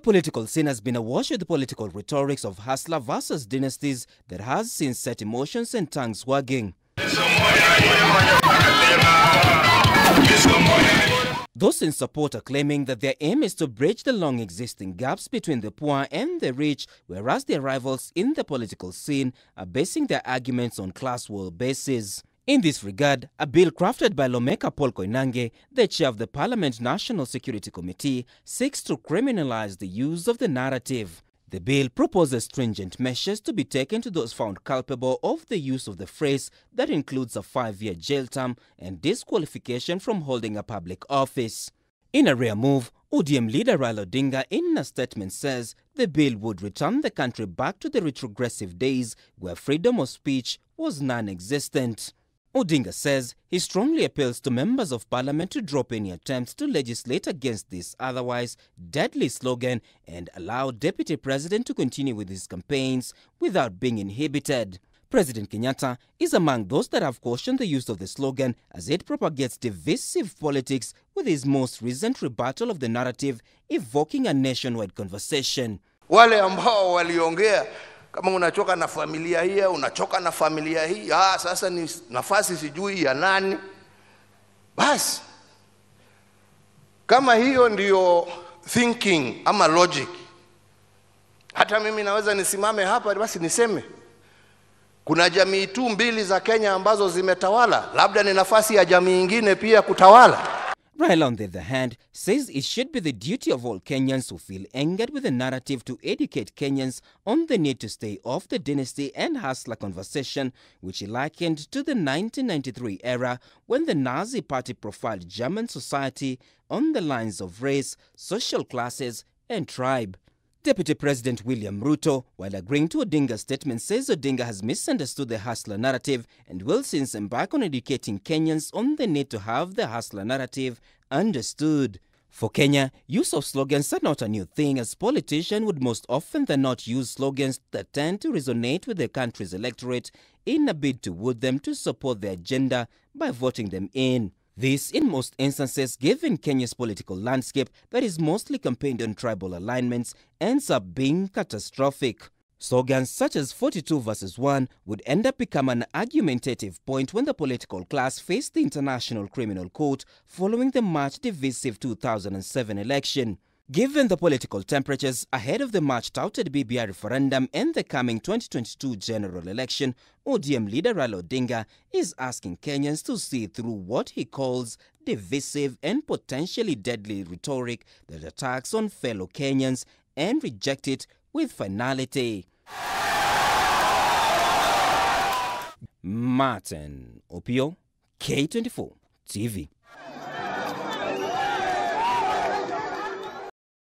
The political scene has been awash with the political rhetorics of hustler versus dynasties that has since set emotions and tongues wagging. Those in support are claiming that their aim is to bridge the long existing gaps between the poor and the rich, whereas their rivals in the political scene are basing their arguments on class war bases. In this regard, a bill crafted by lawmaker Paul Koinange, the chair of the Parliament National Security Committee, seeks to criminalize the use of the narrative. The bill proposes stringent measures to be taken to those found culpable of the use of the phrase that includes a 5-year jail term and disqualification from holding a public office. In a rare move, ODM leader Raila in a statement says the bill would return the country back to the retrogressive days where freedom of speech was non-existent. Odinga says he strongly appeals to members of parliament to drop any attempts to legislate against this otherwise deadly slogan and allow Deputy President to continue with his campaigns without being inhibited. President Kenyatta is among those that have cautioned the use of the slogan as it propagates divisive politics, with his most recent rebuttal of the narrative evoking a nationwide conversation. Wale ambao waliongea kama unachoka na familia hii, unachoka na familia hii, sasa ni nafasi sijui ya nani. Basi kama hiyo ndiyo thinking ama logic, hata mimi naweza nisimame hapa basi niseme kuna jamii tu mbili za Kenya ambazo zimetawala, labda ni nafasi ya jamii nyingine pia kutawala. Raila, on the other hand, says it should be the duty of all Kenyans who feel angered with the narrative to educate Kenyans on the need to stay off the dynasty and hustler conversation, which he likened to the 1993 era when the Nazi Party profiled German society on the lines of race, social classes, and tribe. Deputy President William Ruto, while agreeing to Odinga's statement, says Odinga has misunderstood the hustler narrative and will since embark on educating Kenyans on the need to have the hustler narrative understood. For Kenya, use of slogans are not a new thing, as politicians would most often than not use slogans that tend to resonate with the country's electorate in a bid to woo them to support their agenda by voting them in. This, in most instances, given Kenya's political landscape that is mostly campaigned on tribal alignments, ends up being catastrophic. Slogans such as 42 versus 1 would end up becoming an argumentative point when the political class faced the International Criminal Court following the much divisive 2007 election. Given the political temperatures ahead of the much-touted BBI referendum and the coming 2022 general election, ODM leader Raila Odinga is asking Kenyans to see through what he calls divisive and potentially deadly rhetoric that attacks on fellow Kenyans and reject it with finality. Martin Opio, K24 TV.